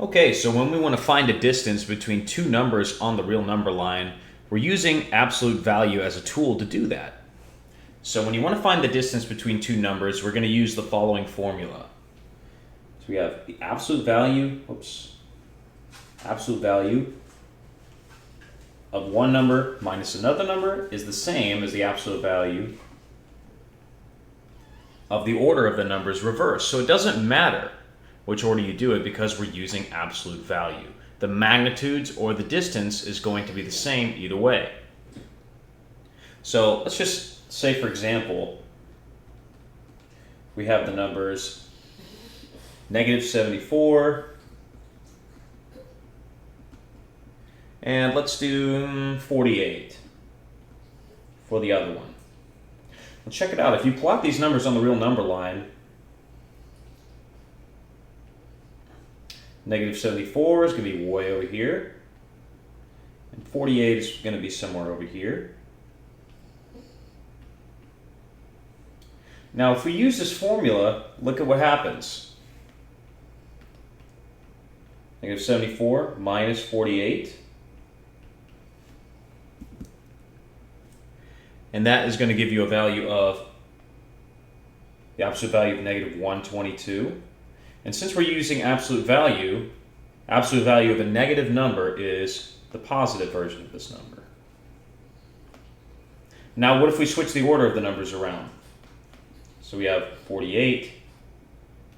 Okay, so when we want to find a distance between two numbers on the real number line, we're using absolute value as a tool to do that. So when you want to find the distance between two numbers, we're going to use the following formula. So we have the absolute value of one number minus another number is the same as the absolute value of the order of the numbers reversed. So it doesn't matter which order you do it because we're using absolute value. The magnitudes or the distance is going to be the same either way. So let's just say, for example, we have the numbers -74, and let's do 48 for the other one. Well, check it out. If you plot these numbers on the real number line, -74 is going to be way over here, and 48 is going to be somewhere over here. Now, if we use this formula, look at what happens. -74 minus 48. And that is going to give you a value of the absolute value of -122. And since we're using absolute value of a negative number is the positive version of this number. Now, what if we switch the order of the numbers around? So we have 48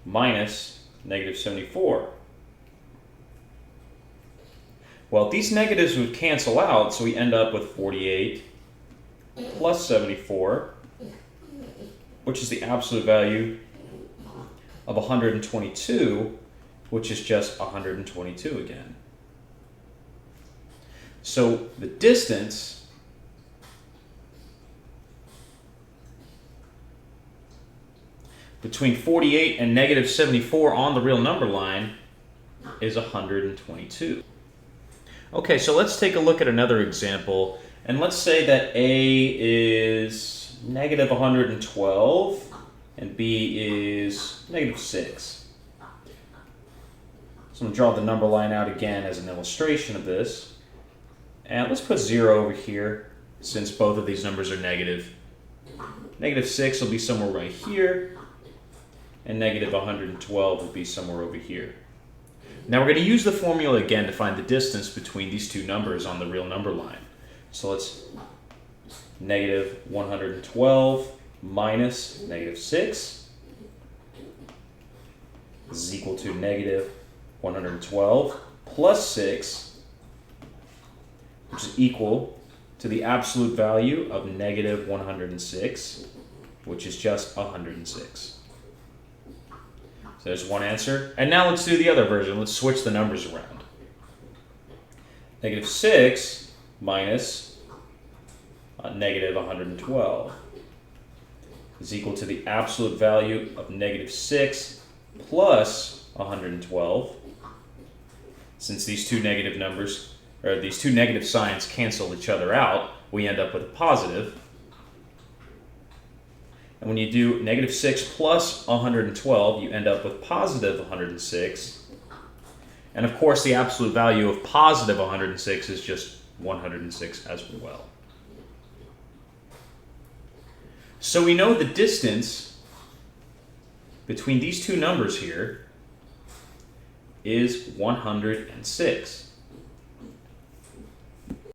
minus -74. Well, these negatives would cancel out, so we end up with 48 plus 74, which is the absolute value of 122, which is just 122 again. So the distance between 48 and -74 on the real number line is 122. Okay, so let's take a look at another example. And let's say that A is -112 and B is -6. So I'm going to draw the number line out again as an illustration of this. And let's put 0 over here since both of these numbers are negative. -6 will be somewhere right here, and -112 will be somewhere over here. Now we're going to use the formula again to find the distance between these two numbers on the real number line. So let's -112 minus -6 is equal to -112 plus 6, which is equal to the absolute value of -106, which is just 106. So there's one answer. And now let's do the other version. Let's switch the numbers around. -6 minus -112 is equal to the absolute value of -6 plus 112. Since these two negative numbers, or these two negative signs cancel each other out, we end up with a positive. And when you do -6 plus 112, you end up with positive 106. And of course, the absolute value of positive 106 is just 106 as well. So we know the distance between these two numbers here is 106.